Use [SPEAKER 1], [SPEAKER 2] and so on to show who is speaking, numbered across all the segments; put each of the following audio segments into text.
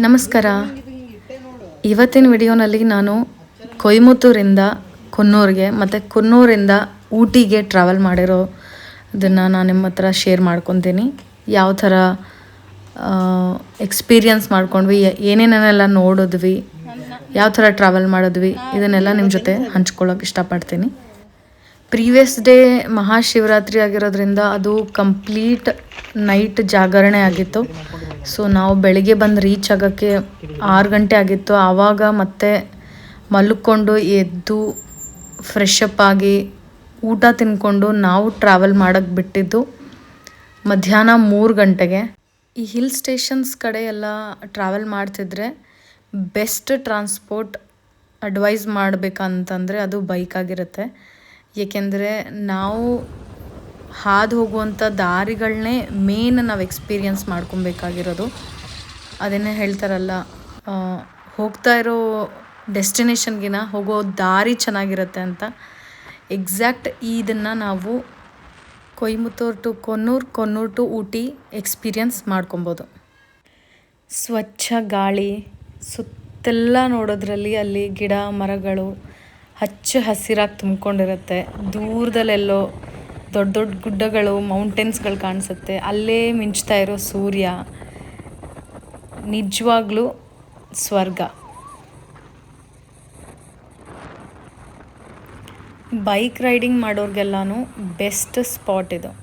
[SPEAKER 1] ನಮಸ್ಕಾರ. ಇವತ್ತಿನ ವಿಡಿಯೋನಲ್ಲಿ ನಾನು ಕೊಯಮತ್ತೂರಿಂದ ಕುನ್ನೂರಿಗೆ ಮತ್ತು ಕುನ್ನೂರಿಂದ ಊಟಿಗೆ ಟ್ರಾವೆಲ್ ಮಾಡಿರೋದನ್ನು ನಾನು ನಿಮ್ಮ ಹತ್ರ ಶೇರ್ ಮಾಡ್ಕೊತೀನಿ. ಯಾವ ಥರ ಎಕ್ಸ್ಪೀರಿಯನ್ಸ್ ಮಾಡ್ಕೊಂಡ್ವಿ, ಏನೇನೆಲ್ಲ ನೋಡಿದ್ವಿ, ಯಾವ ಥರ ಟ್ರಾವೆಲ್ ಮಾಡಿದ್ವಿ, ಇದನ್ನೆಲ್ಲ ನಿಮ್ಮ ಜೊತೆ ಹಂಚ್ಕೊಳ್ಳೋಕೆ ಇಷ್ಟಪಡ್ತೀನಿ. ಪ್ರೀವಿಯಸ್ ಡೇ ಮಹಾಶಿವರಾತ್ರಿ ಆಗಿರೋದ್ರಿಂದ ಅದು ಕಂಪ್ಲೀಟ್ ನೈಟ್ ಜಾಗರಣೆ ಆಗಿತ್ತು. ಸೊ ನಾವು ಬೆಳಿಗ್ಗೆ ಬಂದು ರೀಚ್ ಆಗೋಕ್ಕೆ 6 ಗಂಟೆ ಆಗಿತ್ತು. ಆವಾಗ ಮತ್ತೆ ಮಲ್ಕೊಂಡು ಎದ್ದು ಫ್ರೆಶ್ ಅಪ್ ಆಗಿ ಊಟ ತಿಂದ್ಕೊಂಡು ನಾವು ಟ್ರಾವೆಲ್ ಮಾಡೋಕ್ಕೆ ಬಿಟ್ಟಿದ್ದು ಮಧ್ಯಾಹ್ನ 3 ಗಂಟೆಗೆ. ಈ ಹಿಲ್ ಸ್ಟೇಷನ್ಸ್ ಕಡೆ ಎಲ್ಲ ಟ್ರಾವೆಲ್ ಮಾಡ್ತಿದ್ರೆ ಬೆಸ್ಟ್ ಟ್ರಾನ್ಸ್ಪೋರ್ಟ್ ಅಡ್ವೈಸ್ ಮಾಡಬೇಕಂತಂದರೆ ಅದು ಬೈಕ್ ಆಗಿರುತ್ತೆ. ಏಕೆಂದರೆ ನಾವು ಹಾದು ಹೋಗುವಂಥ ದಾರಿಗಳನ್ನೇ ಮೇನ್ ನಾವು ಎಕ್ಸ್ಪೀರಿಯನ್ಸ್ ಮಾಡ್ಕೊಬೇಕಾಗಿರೋದು. ಅದನ್ನೇ ಹೇಳ್ತಾರಲ್ಲ, ಹೋಗ್ತಾ ಇರೋ ಡೆಸ್ಟಿನೇಷನ್ಗಿನ ಹೋಗೋ ದಾರಿ ಚೆನ್ನಾಗಿರುತ್ತೆ ಅಂತ. ಎಕ್ಸಾಕ್ಟ್ ಇದನ್ನು ನಾವು Coimbatore to Coonoor to Ooty experience ಮಾಡ್ಕೊಬೋದು. ಸ್ವಚ್ಛ ಗಾಳಿ, ಸುತ್ತೆಲ್ಲ ನೋಡೋದ್ರಲ್ಲಿ ಅಲ್ಲಿ ಗಿಡ ಮರಗಳು ಹಚ್ಚ ಹಸಿರಾಗಿ ತುಂಬಿಕೊಂಡಿರುತ್ತೆ. ದೂರದಲ್ಲೆಲ್ಲೋ ದೊಡ್ಡ ದೊಡ್ಡ ಗುಡ್ಡಗಳು, ಮೌಂಟೇನ್ಸ್ಗಳು ಕಾಣಿಸುತ್ತೆ. ಅಲ್ಲೇ ಮಿಂಚ್ತಾ ಇರೋ ಸೂರ್ಯ ನಿಜವಾಗ್ಲೂ ಸ್ವರ್ಗ. ಬೈಕ್ ರೈಡಿಂಗ್ ಮಾಡೋರಿಗೆಲ್ಲನೂ ಬೆಸ್ಟ್ ಸ್ಪಾಟ್ ಇದು.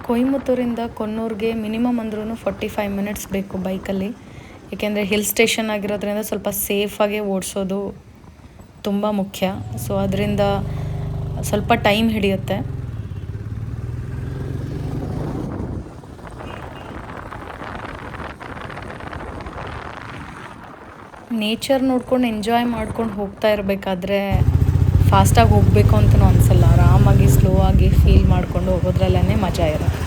[SPEAKER 1] ಕೊಯಮತ್ತೂರಿಂದ ಕೊನ್ನೂರಿಗೆ ಮಿನಿಮಮ್ ಅಂದ್ರೂ 45 ಮಿನಿಟ್ಸ್ ಬೇಕು ಬೈಕಲ್ಲಿ. ಏಕೆಂದರೆ ಹಿಲ್ ಸ್ಟೇಷನ್ ಆಗಿರೋದ್ರಿಂದ ಸ್ವಲ್ಪ ಸೇಫಾಗಿ ಓಡಿಸೋದು ತುಂಬ ಮುಖ್ಯ. ಸೊ ಅದರಿಂದ ಸ್ವಲ್ಪ ಟೈಮ್ ಹಿಡಿಯುತ್ತೆ. ನೇಚರ್ ನೋಡ್ಕೊಂಡು ಎಂಜಾಯ್ ಮಾಡ್ಕೊಂಡು ಹೋಗ್ತಾ ಇರಬೇಕಾದ್ರೆ ಫಾಸ್ಟಾಗಿ ಹೋಗಬೇಕು ಅಂತಲೂ ಅನಿಸಲ್ಲ. ಆರಾಮಾಗಿ ಸ್ಲೋ ಆಗಿ ಫೀಲ್ ಮಾಡಿಕೊಂಡು ಹೋಗೋದ್ರಲ್ಲೇ ಮಜಾ ಇರುತ್ತೆ.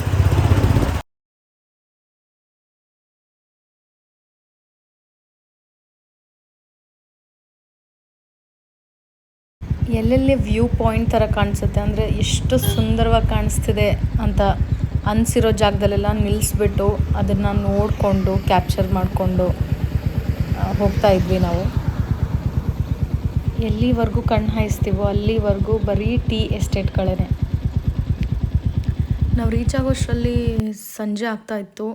[SPEAKER 1] ಎಲ್ಲೆಲ್ಲಿ ವ್ಯೂ ಪಾಯಿಂಟ್ ಥರ ಕಾಣಿಸುತ್ತೆ ಅಂದರೆ ಎಷ್ಟು ಸುಂದರವಾಗಿ ಕಾಣಿಸ್ತಿದೆ ಅಂತ ಅನಿಸಿರೋ ಜಾಗದಲ್ಲೆಲ್ಲ ನಿಲ್ಲಿಸ್ಬಿಟ್ಟು ಅದನ್ನು ನೋಡಿಕೊಂಡು ಕ್ಯಾಪ್ಚರ್ ಮಾಡಿಕೊಂಡು ಹೋಗ್ತಾ ಇದ್ವಿ ನಾವು. ಎಲ್ಲಿವರೆಗೂ ಕಣ್ಣು ಹಾಯಿಸ್ತೀವೋ ಅಲ್ಲಿವರೆಗೂ ಬರೀ ಟೀ ಎಸ್ಟೇಟ್ಗಳೇ. ನಾವು ರೀಚ್ ಆಗೋಷ್ಟರಲ್ಲಿ ಸಂಜೆ ಆಗ್ತಾಯಿತ್ತು.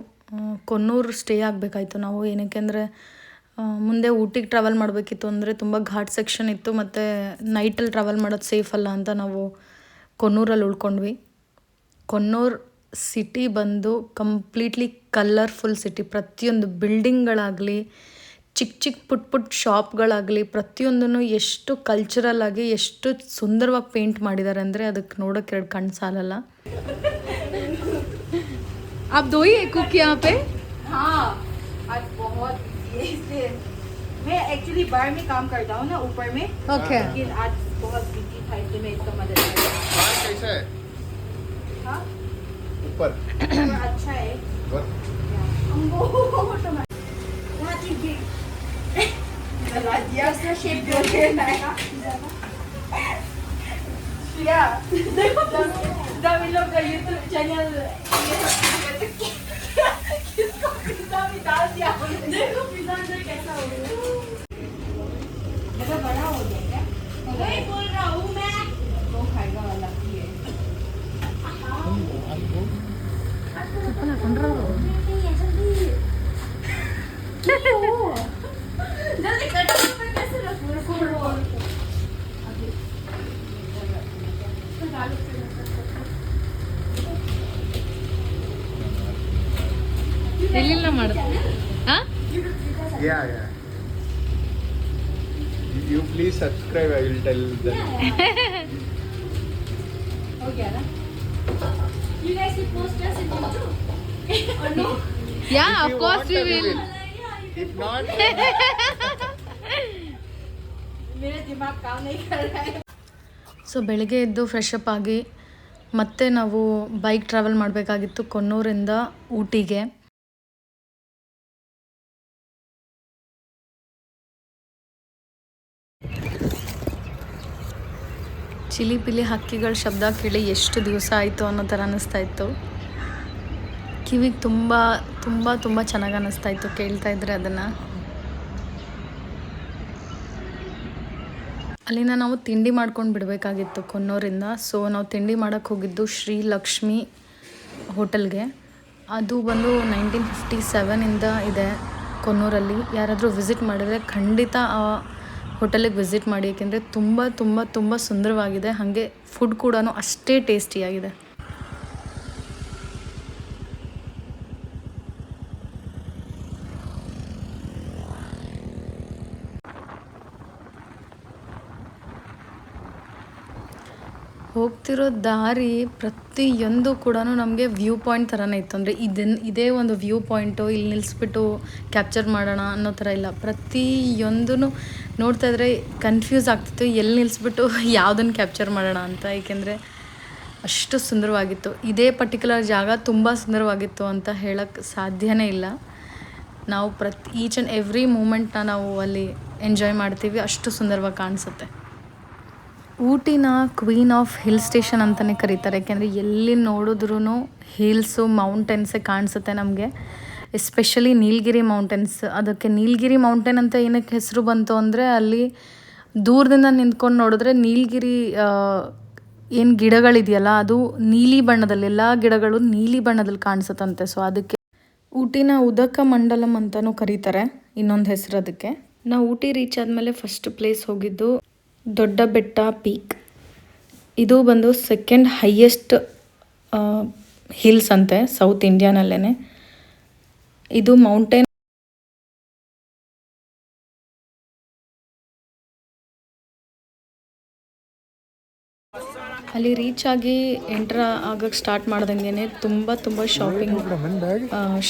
[SPEAKER 1] ಕೊನ್ನೂರು ಸ್ಟೇ ಆಗಬೇಕಾಯ್ತು ನಾವು. ಏನಕ್ಕೆ ಅಂದರೆ ಮುಂದೆ ಊಟಿಗೆ ಟ್ರಾವೆಲ್ ಮಾಡಬೇಕಿತ್ತು. ಅಂದರೆ ತುಂಬ ಘಾಟ್ ಸೆಕ್ಷನ್ ಇತ್ತು ಮತ್ತು ನೈಟಲ್ಲಿ ಟ್ರಾವೆಲ್ ಮಾಡೋದು ಸೇಫ್ ಅಲ್ಲ ಅಂತ ನಾವು ಕೊನ್ನೂರಲ್ಲಿ ಉಳ್ಕೊಂಡ್ವಿ. ಕೊನ್ನೂರು ಸಿಟಿ ಬಂದು ಕಂಪ್ಲೀಟ್ಲಿ ಕಲರ್ಫುಲ್ ಸಿಟಿ. ಪ್ರತಿಯೊಂದು ಬಿಲ್ಡಿಂಗ್ಗಳಾಗಲಿ, ಚಿಕ್ಕ ಪುಟ್ಟ ಶಾಪ್ಗಳಾಗಲಿ, ಪ್ರತಿಯೊಂದನ್ನು ಎಷ್ಟು ಕಲ್ಚರಲ್ ಆಗಿ ಎಷ್ಟು ಸುಂದರವಾಗಿ ಪೇಂಟ್ ಮಾಡಿದ್ದಾರೆ ಅಂದರೆ ಅದಕ್ಕೆ ನೋಡೋಕ್ಕೆ 2 ಕಣ್ಣು ಸಾಲಲ್ಲ. आप दो ही कुक यहाँ पे?
[SPEAKER 2] हाँ, आज बहुत इसलिए मैं एक्चुअली बार में काम करता हूँ ना, ऊपर में.
[SPEAKER 1] ओके.
[SPEAKER 2] लेकिन आज बहुत बिजी था इसलिए मैं इसका मदद कर रहा हूँ.
[SPEAKER 3] बाहर कैसा है?
[SPEAKER 2] हाँ,
[SPEAKER 3] ऊपर
[SPEAKER 2] अच्छा है. राज्य शेप जो है ना, या देखो जब इन लोग का यूट्यूब चैनल किसको पिज्जा में डाल दिया. देखो पिज्जा अंदर कैसा हो गया. मेरा बड़ा हो गया क्या? वही बोल रहा हूँ मैं. वो खाएगा वाला की है. जल्दी कटो पर कैसे रखो.
[SPEAKER 1] ಎಲ್ಲಿಲ್ಲ ಮಾಡೋದು. ಹಾಂ,
[SPEAKER 3] yeah. You please subscribe. I will tell them.
[SPEAKER 2] हो गया ना. You guys will post us in YouTube or no?
[SPEAKER 1] Yeah
[SPEAKER 3] If
[SPEAKER 1] of
[SPEAKER 3] you
[SPEAKER 1] course
[SPEAKER 3] want,
[SPEAKER 1] we
[SPEAKER 3] we
[SPEAKER 1] will.
[SPEAKER 3] will. If not,
[SPEAKER 2] मेरा दिमाग काम नहीं कर रहा है.
[SPEAKER 1] ಸೊ ಬೆಳಗ್ಗೆ ಎದ್ದು ಫ್ರೆಶ್ ಅಪ್ ಆಗಿ ಮತ್ತೆ ನಾವು ಬೈಕ್ ಟ್ರಾವೆಲ್ ಮಾಡಬೇಕಾಗಿತ್ತು ಕೊನ್ನೂರಿಂದ ಊಟಿಗೆ. ಚಿಲಿ ಪಿಲಿ ಹಕ್ಕಿಗಳ ಶಬ್ದ ಕೇಳಿ ಎಷ್ಟು ದಿವಸ ಆಯಿತು ಅನ್ನೋ ಥರ ಅನ್ನಿಸ್ತಾ ಇತ್ತು. ಕಿವಿಗೆ ತುಂಬ ತುಂಬ ತುಂಬ ಚೆನ್ನಾಗಿ ಅನ್ನಿಸ್ತಾ ಇತ್ತು ಕೇಳ್ತಾ ಇದ್ರೆ ಅದನ್ನು. ಅಲ್ಲಿಂದ ನಾವು ತಿಂಡಿ ಮಾಡ್ಕೊಂಡು ಬಿಡಬೇಕಾಗಿತ್ತು ಕೊನ್ನೂರಿಂದ. ಸೊ ನಾವು ತಿಂಡಿ ಮಾಡೋಕ್ಕೆ ಹೋಗಿದ್ದು ಶ್ರೀ ಲಕ್ಷ್ಮಿ ಹೋಟೆಲ್ಗೆ. ಅದು ಬಂದು 1957ಇಂದ ಇದೆ ಕೊನ್ನೂರಲ್ಲಿ. ಯಾರಾದರೂ ವಿಸಿಟ್ ಮಾಡಿದರೆ ಖಂಡಿತ ಆ ಹೋಟೆಲಿಗೆ ವಿಸಿಟ್ ಮಾಡಿ, ಏಕೆಂದರೆ ತುಂಬ ತುಂಬ ತುಂಬ ಸುಂದರವಾಗಿದೆ. ಹಾಗೆ ಫುಡ್ ಕೂಡ ಅಷ್ಟೇ ಟೇಸ್ಟಿಯಾಗಿದೆ. ಹೋಗ್ತಿರೋ ದಾರಿ ಪ್ರತಿಯೊಂದು ಕೂಡ ನಮಗೆ ವ್ಯೂ ಪಾಯಿಂಟ್ ಥರನೇ ಇತ್ತು. ಅಂದರೆ ಇದೇ ಒಂದು ವ್ಯೂ ಪಾಯಿಂಟು, ಇಲ್ಲಿ ನಿಲ್ಲಿಸ್ಬಿಟ್ಟು ಕ್ಯಾಪ್ಚರ್ ಮಾಡೋಣ ಅನ್ನೋ ಥರ ಇಲ್ಲ. ಪ್ರತಿಯೊಂದೂ ನೋಡ್ತಾ ಇದ್ರೆ ಕನ್ಫ್ಯೂಸ್ ಆಗ್ತಿತ್ತು ಎಲ್ಲಿ ನಿಲ್ಲಿಸ್ಬಿಟ್ಟು ಯಾವುದನ್ನು ಕ್ಯಾಪ್ಚರ್ ಮಾಡೋಣ ಅಂತ, ಏಕೆಂದರೆ ಅಷ್ಟು ಸುಂದರವಾಗಿತ್ತು. ಇದೇ ಪರ್ಟಿಕ್ಯುಲರ್ ಜಾಗ ತುಂಬ ಸುಂದರವಾಗಿತ್ತು ಅಂತ ಹೇಳೋಕ್ಕೆ ಸಾಧ್ಯನೇ ಇಲ್ಲ. ನಾವು ಈಚ್ ಆ್ಯಂಡ್ ಎವ್ರಿ ಮೂಮೆಂಟ್ನ ನಾವು ಅಲ್ಲಿ ಎಂಜಾಯ್ ಮಾಡ್ತೀವಿ, ಅಷ್ಟು ಸುಂದರವಾಗಿ ಕಾಣಿಸುತ್ತೆ. ಊಟಿನ ಕ್ವೀನ್ ಆಫ್ ಹಿಲ್ ಸ್ಟೇಷನ್ ಅಂತಲೇ ಕರೀತಾರೆ, ಯಾಕೆಂದರೆ ಎಲ್ಲಿ ನೋಡಿದ್ರೂ ಹಿಲ್ಸು ಮೌಂಟೇನ್ಸೇ ಕಾಣಿಸುತ್ತೆ ನಮಗೆ. ಎಸ್ಪೆಷಲಿ ನೀಲಗಿರಿ ಮೌಂಟೇನ್ಸ್. ಅದಕ್ಕೆ ನೀಲಗಿರಿ ಮೌಂಟೇನ್ ಅಂತ ಏನಕ್ಕೆ ಹೆಸರು ಬಂತು ಅಂದರೆ, ಅಲ್ಲಿ ದೂರದಿಂದ ನಿಂತ್ಕೊಂಡು ನೋಡಿದ್ರೆ ನೀಲಗಿರಿ ಏನು ಗಿಡಗಳಿದೆಯಲ್ಲ ಅದು ನೀಲಿ ಬಣ್ಣದಲ್ಲಿ, ಎಲ್ಲ ಗಿಡಗಳು ನೀಲಿ ಬಣ್ಣದಲ್ಲಿ ಕಾಣಿಸುತ್ತಂತೆ. ಸೊ ಅದಕ್ಕೆ ಊಟಿನ ಉದಕ ಮಂಡಲಂ ಅಂತಲೂ ಕರೀತಾರೆ, ಇನ್ನೊಂದು ಹೆಸರು ಅದಕ್ಕೆ. ನಾವು ಊಟಿ ರೀಚ್ ಆದಮೇಲೆ ಫಸ್ಟ್ ಪ್ಲೇಸ್ ಹೋಗಿದ್ದು ದೊಡ್ಡ ಬೆಟ್ಟ ಪೀಕ್. ಇದು ಬಂದು ಸೆಕೆಂಡ್ ಹೈಯೆಸ್ಟ್ ಹಿಲ್ಸ್ ಅಂತೆ ಸೌತ್ ಇಂಡಿಯಾನಲ್ಲೇ. ಇದು ಮೌಂಟೇನ್. ಅಲ್ಲಿ ರೀಚ್ ಆಗಿ ಎಂಟ್ರ್ ಆಗಕ್ಕೆ ಸ್ಟಾರ್ಟ್ ಮಾಡ್ದಂಗೆ ತುಂಬ ತುಂಬ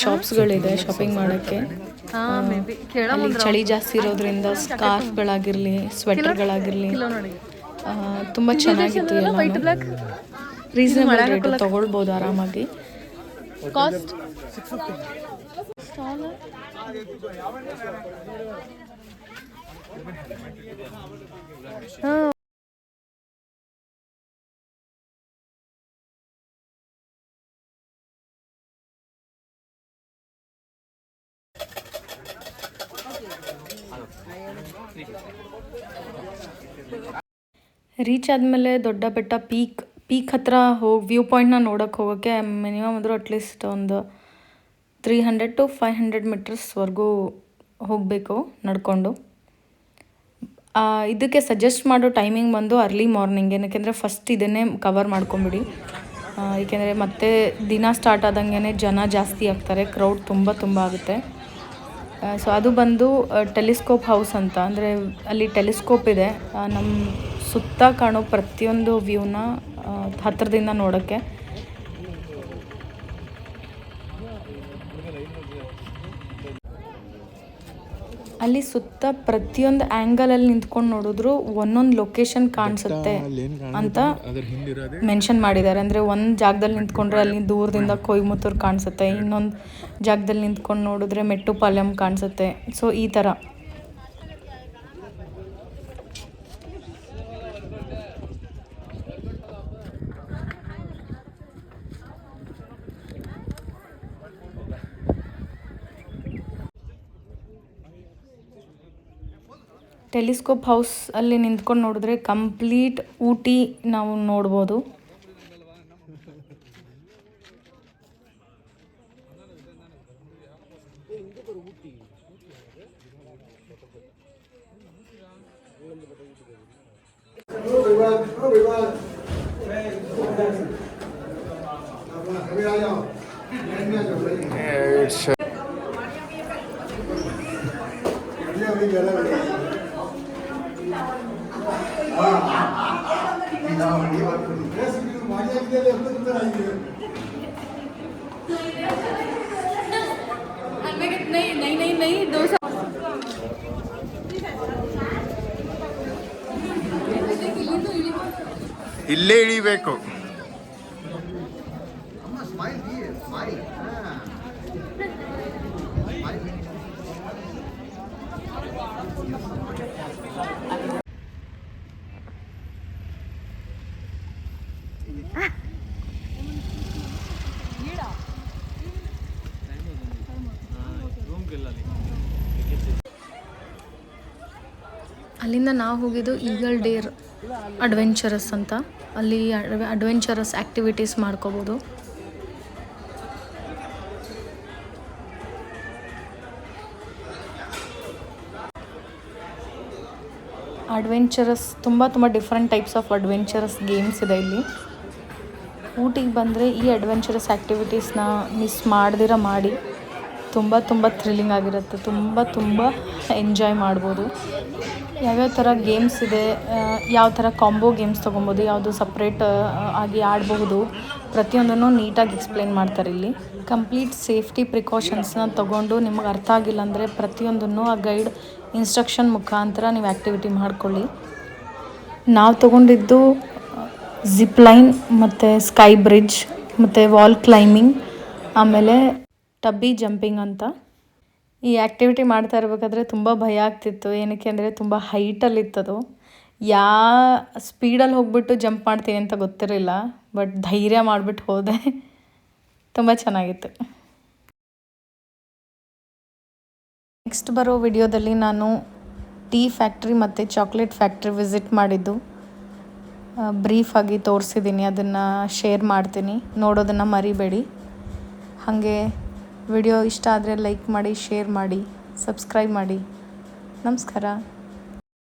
[SPEAKER 1] ಶಾಪ್ಸ್ಗಳಿದೆ ಶಾಪಿಂಗ್ ಮಾಡೋಕ್ಕೆ. ಅಲ್ಲಿ ಚಳಿ ಜಾಸ್ತಿ ಇರೋದ್ರಿಂದ ಸ್ಕಾರ್ಫ್ಗಳಾಗಿರಲಿ, ಸ್ವೆಟರ್ಗಳಾಗಿರಲಿ ತುಂಬ ಚೆನ್ನಾಗಿತ್ತು. ಎಲ್ಲ ರೀಸನಬಲ್ ರೇಟ್, ತೊಗೊಳ್ಬೋದು ಆರಾಮಾಗಿ. ಕಾಸ್ಟ್ ರೀಚ್ ಆದಮೇಲೆ ದೊಡ್ಡ ಬೆಟ್ಟ ಪೀಕ್ ಹತ್ರ ವ್ಯೂ ಪಾಯಿಂಟ್ನ ನೋಡೋಕ್ಕೆ ಹೋಗೋಕ್ಕೆ ಮಿನಿಮಮ್ ಅಂದರೂ ಅಟ್ಲೀಸ್ಟ್ ಒಂದು 300 to 500 ಮೀಟರ್ಸ್ವರೆಗೂ ಹೋಗಬೇಕು ನಡ್ಕೊಂಡು. ಇದಕ್ಕೆ ಸಜೆಸ್ಟ್ ಮಾಡೋ ಟೈಮಿಂಗ್ ಬಂದು ಅರ್ಲಿ ಮಾರ್ನಿಂಗ್, ಏನಕ್ಕೆಂದರೆ ಫಸ್ಟ್ ಇದನ್ನೇ ಕವರ್ ಮಾಡ್ಕೊಂಬಿಡಿ. ಏಕೆಂದರೆ ಮತ್ತೆ ದಿನ ಸ್ಟಾರ್ಟ್ ಆದಂಗೆ ಜನ ಜಾಸ್ತಿ ಆಗ್ತಾರೆ, ಕ್ರೌಡ್ ತುಂಬ ಆಗುತ್ತೆ. ಸೊ ಅದು ಬಂದು ಟೆಲಿಸ್ಕೋಪ್ ಹೌಸ್ ಅಂತ. ಅಂದರೆ ಅಲ್ಲಿ ಟೆಲಿಸ್ಕೋಪ್ ಇದೆ, ನಮ್ಮ ಸುತ್ತ ಕಾಣೋ ಪ್ರತಿಯೊಂದು ವ್ಯೂನ ಹತ್ತಿರದಿಂದ ನೋಡೋಕ್ಕೆ. ಅಲ್ಲಿ ಸುತ್ತ ಪ್ರತಿಯೊಂದು ಆ್ಯಂಗಲಲ್ಲಿ ನಿಂತ್ಕೊಂಡು ನೋಡಿದ್ರು ಒಂದೊಂದು ಲೊಕೇಶನ್ ಕಾಣಿಸುತ್ತೆ ಅಂತ ಮೆನ್ಷನ್ ಮಾಡಿದ್ದಾರೆ. ಅಂದರೆ ಒಂದು ಜಾಗದಲ್ಲಿ ನಿಂತ್ಕೊಂಡ್ರೆ ಅಲ್ಲಿ ದೂರದಿಂದ ಕೊಯಮತ್ತೂರು ಕಾಣಿಸುತ್ತೆ, ಇನ್ನೊಂದು ಜಾಗದಲ್ಲಿ ನಿಂತ್ಕೊಂಡು ನೋಡಿದ್ರೆ ಮೆಟ್ಟುಪಾಳ್ಯಂ ಕಾಣಿಸುತ್ತೆ. ಸೊ ಈ ಥರ ಟೆಲಿಸ್ಕೋಪ್ ಹೌಸ್ ಅಲ್ಲಿ ನಿಂತ್ಕೊಂಡು ನೋಡಿದ್ರೆ ಕಂಪ್ಲೀಟ್ ಊಟಿ ನಾವು ನೋಡ್ಬೋದು.
[SPEAKER 3] ಇಲ್ಲೇ ಇಳಿಬೇಕು.
[SPEAKER 1] ಅಲ್ಲಿಂದ ನಾವು ಹೋಗಿದ್ದು ಈಗಲ್ ಡೇರ್ ಅಡ್ವೆಂಚರಸ್ ಅಂತ. ಅಲ್ಲಿ ಅಡ್ವೆಂಚರಸ್ ಆ್ಯಕ್ಟಿವಿಟೀಸ್ ಮಾಡ್ಕೋಬೋದು. ಅಡ್ವೆಂಚರಸ್ ತುಂಬ different types of adventurous games ಇದೆ ಇಲ್ಲಿ. ಊಟಿಗೆ ಬಂದರೆ ಈ ಅಡ್ವೆಂಚರಸ್ ಆ್ಯಕ್ಟಿವಿಟೀಸ್ನ ಮಿಸ್ ಮಾಡ್ದಿರ ಮಾಡಿ. ತುಂಬ ಥ್ರಿಲ್ಲಿಂಗ್ ಆಗಿರುತ್ತೆ. ತುಂಬ ಎಂಜಾಯ್ ಮಾಡ್ಬೋದು. ಯಾವ್ಯಾವ ಥರ ಗೇಮ್ಸ್ ಇದೆ, ಯಾವ ಥರ ಕಾಂಬೋ ಗೇಮ್ಸ್ ತೊಗೊಬೋದು, ಯಾವುದು ಸಪ್ರೇಟ್ ಆಗಿ ಆಡಬಹುದು, ಪ್ರತಿಯೊಂದನ್ನು ನೀಟಾಗಿ ಎಕ್ಸ್ಪ್ಲೇನ್ ಮಾಡ್ತಾರೆ ಇಲ್ಲಿ. ಕಂಪ್ಲೀಟ್ ಸೇಫ್ಟಿ ಪ್ರಿಕಾಷನ್ಸ್ನ ತೊಗೊಂಡು ನಿಮಗೆ ಅರ್ಥ ಆಗಿಲ್ಲ ಅಂದರೆ ಪ್ರತಿಯೊಂದನ್ನು ಆ ಗೈಡ್ ಇನ್ಸ್ಟ್ರಕ್ಷನ್ ಮುಖಾಂತರ ನೀವು ಆ್ಯಕ್ಟಿವಿಟಿ ಮಾಡ್ಕೊಳ್ಳಿ. ನಾವು ತೊಗೊಂಡಿದ್ದು ಜಿಪ್ ಲೈನ್ ಮತ್ತು ಸ್ಕೈ ಬ್ರಿಡ್ಜ್ ಮತ್ತು ವಾಲ್ ಕ್ಲೈಂಬಿಂಗ್, ಆಮೇಲೆ ಟಬ್ಬಿ ಜಂಪಿಂಗ್ ಅಂತ. ಈ ಆ್ಯಕ್ಟಿವಿಟಿ ಮಾಡ್ತಾ ಇರಬೇಕಾದ್ರೆ ತುಂಬ ಭಯ ಆಗ್ತಿತ್ತು. ಏನಕ್ಕೆ ಅಂದರೆ ತುಂಬ ಹೈಟಲ್ಲಿತ್ತದು. ಸ್ಪೀಡಲ್ಲಿ ಹೋಗ್ಬಿಟ್ಟು ಜಂಪ್ ಮಾಡ್ತೀನಿ ಅಂತ ಗೊತ್ತಿರಲಿಲ್ಲ. ಬಟ್ ಧೈರ್ಯ ಮಾಡಿಬಿಟ್ಟು ಹೋದೆ. ತುಂಬ ಚೆನ್ನಾಗಿತ್ತು. ನೆಕ್ಸ್ಟ್ ಬರೋ ವಿಡಿಯೋದಲ್ಲಿ ನಾನು ಟೀ ಫ್ಯಾಕ್ಟ್ರಿ ಮತ್ತು ಚಾಕ್ಲೇಟ್ ಫ್ಯಾಕ್ಟ್ರಿ ವಿಸಿಟ್ ಮಾಡಿದ್ದು ಬ್ರೀಫಾಗಿ ತೋರಿಸಿದ್ದೀನಿ. ಅದನ್ನು ಶೇರ್ ಮಾಡ್ತೀನಿ, ನೋಡೋದನ್ನು ಮರಿಬೇಡಿ. ಹಾಗೆ ವಿಡಿಯೋ ಇಷ್ಟ ಆದರೆ ಲೈಕ್ ಮಾಡಿ, ಶೇರ್ ಮಾಡಿ, ಸಬ್ಸ್ಕ್ರೈಬ್ ಮಾಡಿ. ನಮಸ್ಕಾರ.